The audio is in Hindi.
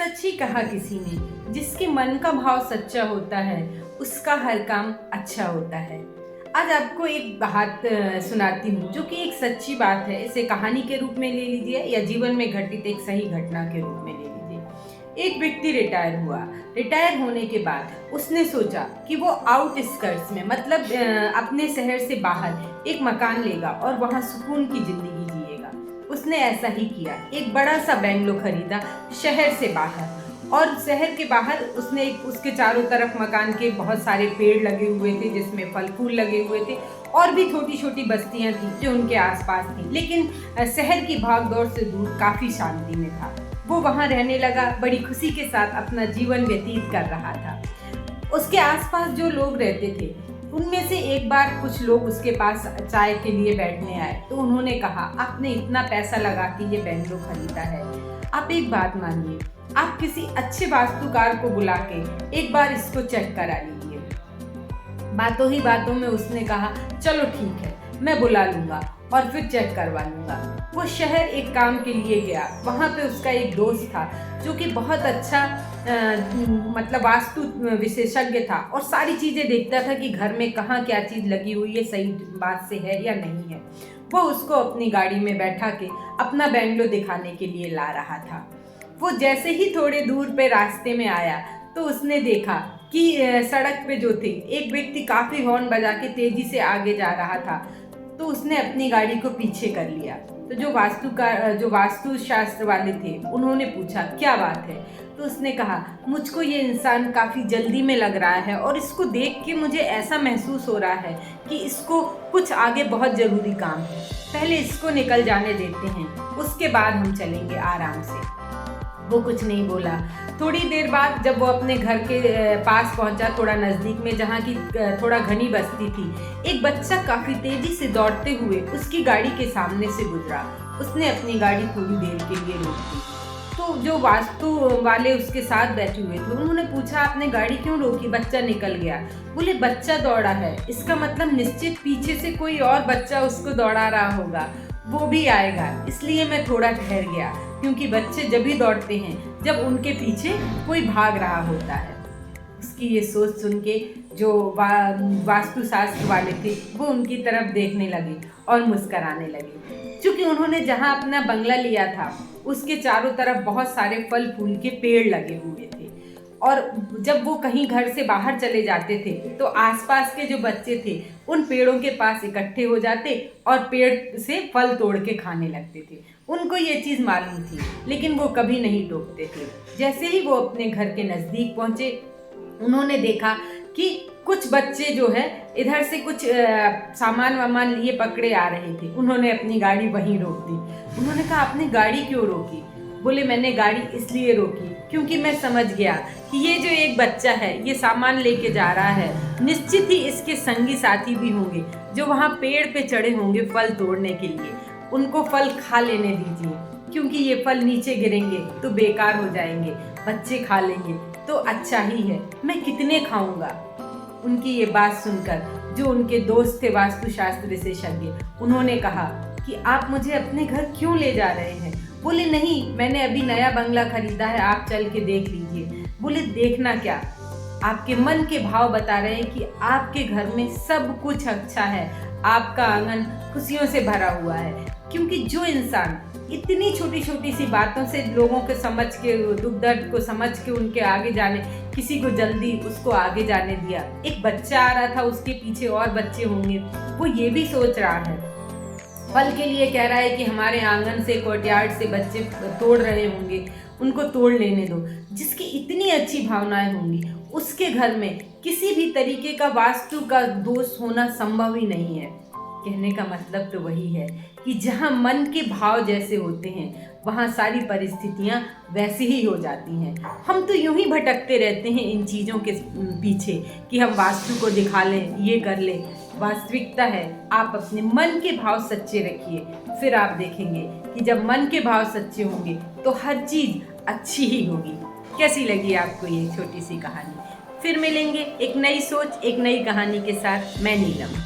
सच ही कहा किसी ने, जिसके मन का भाव सच्चा होता है उसका हर काम अच्छा होता है। आज आपको एक बात सुनाती हूँ जो कि एक सच्ची बात है। इसे कहानी के रूप में ले लीजिए या जीवन में घटित एक सही घटना के रूप में ले लीजिए। एक व्यक्ति रिटायर हुआ। रिटायर होने के बाद उसने सोचा कि वो आउटस्कर्ट्स में मतलब अपने शहर से बाहर एक मकान लेगा और वहाँ सुकून की जिंदगी जिएगा। उसने ऐसा ही किया। एक बड़ा सा बंगलो खरीदा शहर से बाहर, और शहर के बाहर उसने उसके चारों तरफ मकान के बहुत सारे पेड़ लगे हुए थे जिसमें फल फूल लगे हुए थे, और भी छोटी छोटी बस्तियां थी जो उनके आसपास थी। लेकिन शहर की भागदौड़ से दूर काफी शांति में था। वो वहां रहने लगा, बड़ी खुशी के साथ अपना जीवन व्यतीत कर रहा था। उसके आसपास जो लोग रहते थे उनमें से एक बार कुछ लोग उसके पास चाय के लिए बैठने आए तो उन्होंने कहा, आपने इतना पैसा लगा के ये बंगलो खरीदा है, आप एक बात मानिए, आप किसी अच्छे वास्तुकार को बुला के एक बार इसको चेक करा लीजिए। बातों ही बातों में उसने कहा, चलो ठीक है, मैं बुला लूंगा और फिर चेक करवा लूंगा। वो शहर एक काम के लिए गया। वहाँ पे उसका एक दोस्त था जो कि बहुत अच्छा मतलब वास्तु विशेषज्ञ था और सारी चीज़ें देखता था कि घर में कहाँ क्या चीज़ लगी हुई है, सही बात से है या नहीं है। वो उसको अपनी गाड़ी में बैठा के अपना बंगलो दिखाने के लिए ला रहा था। वो जैसे ही थोड़े दूर पे रास्ते में आया तो उसने देखा कि सड़क पे जो थे एक व्यक्ति काफ़ी हॉर्न बजा के तेजी से आगे जा रहा था। तो उसने अपनी गाड़ी को पीछे कर लिया। तो जो वास्तुशास्त्र वाले थे उन्होंने पूछा, क्या बात है? तो उसने कहा, मुझको ये इंसान काफ़ी जल्दी में लग रहा है और इसको देख के मुझे ऐसा महसूस हो रहा है कि इसको कुछ आगे बहुत ज़रूरी काम है। पहले इसको निकल जाने देते हैं, उसके बाद हम चलेंगे आराम से। वो कुछ नहीं बोला। थोड़ी देर बाद जब वो अपने घर के पास पहुंचा, थोड़ा नज़दीक में, जहाँ की थोड़ा घनी बस्ती थी, एक बच्चा काफ़ी तेज़ी से दौड़ते हुए उसकी गाड़ी के सामने से गुजरा। उसने अपनी गाड़ी थोड़ी देर के लिए रोक दी। तो जो वास्तु वाले उसके साथ बैठे हुए थे उन्होंने पूछा, आपने गाड़ी क्यों रोकी? बच्चा निकल गया। बोले, बच्चा दौड़ा है, इसका मतलब निश्चित पीछे से कोई और बच्चा उसको दौड़ा रहा होगा, वो भी आएगा, इसलिए मैं थोड़ा ठहर गया, क्योंकि बच्चे जब भी दौड़ते हैं जब उनके पीछे कोई भाग रहा होता है। उसकी ये सोच सुन के जो वास्तुशास्त्र वाले थे वो उनकी तरफ देखने लगे और मुस्कराने लगे, क्योंकि उन्होंने जहाँ अपना बंगला लिया था उसके चारों तरफ बहुत सारे फल फूल के पेड़ लगे हुए थे, और जब वो कहीं घर से बाहर चले जाते थे तो आसपास के जो बच्चे थे उन पेड़ों के पास इकट्ठे हो जाते और पेड़ से फल तोड़ के खाने लगते थे। उनको ये चीज़ मालूम थी, लेकिन वो कभी नहीं टोकते थे। जैसे ही वो अपने घर के नज़दीक पहुँचे, उन्होंने देखा कि कुछ बच्चे जो है इधर से कुछ सामान वामान लिए पकड़े आ रहे थे। उन्होंने अपनी गाड़ी वहीं रोक दी। उन्होंने कहा, आपने गाड़ी क्यों रोकी? बोले, मैंने गाड़ी इसलिए रोकी क्योंकि मैं समझ गया कि ये जो एक बच्चा है ये सामान लेके जा रहा है, निश्चित ही इसके संगी साथी भी होंगे जो वहाँ पेड़ पे चढ़े होंगे फल तोड़ने के लिए। उनको फल खा लेने दीजिए, क्योंकि ये फल नीचे गिरेंगे तो बेकार हो जाएंगे, बच्चे खा लेंगे तो अच्छा ही है, मैं कितने खाऊंगा। उनकी ये बात सुनकर जो उनके दोस्त थे वास्तुशास्त्र विशेषज्ञ, उन्होंने कहा कि आप मुझे अपने घर क्यों ले जा रहे हैं? बोले, नहीं, मैंने अभी नया बंगला खरीदा है, आप चल के देख लीजिए। बोले, देखना क्या, आपके मन के भाव बता रहे हैं कि आपके घर में सब कुछ अच्छा है, आपका आंगन खुशियों से भरा हुआ है। क्योंकि जो इंसान इतनी छोटी छोटी सी बातों से लोगों के समझ के, दुख दर्द को समझ के उनके आगे जाने, किसी को जल्दी उसको आगे जाने दिया, एक बच्चा आ रहा था, उसके पीछे और बच्चे होंगे, वो ये भी सोच रहा है, फल के लिए कह रहा है कि हमारे आंगन से, कोर्टयार्ड से बच्चे तोड़ रहे होंगे, उनको तोड़ लेने दो। जिसकी इतनी अच्छी भावनाएं होंगी उसके घर में किसी भी तरीके का वास्तु का दोष होना संभव ही नहीं है। कहने का मतलब तो वही है कि जहाँ मन के भाव जैसे होते हैं वहाँ सारी परिस्थितियाँ वैसी ही हो जाती हैं। हम तो यूं ही भटकते रहते हैं इन चीज़ों के पीछे कि हम वास्तु को दिखा लें, ये कर लें। वास्तविकता है, आप अपने मन के भाव सच्चे रखिए, फिर आप देखेंगे कि जब मन के भाव सच्चे होंगे तो हर चीज़ अच्छी ही होगी। कैसी लगी आपको ये छोटी सी कहानी? फिर मिलेंगे एक नई सोच, एक नई कहानी के साथ। मैं नीलम।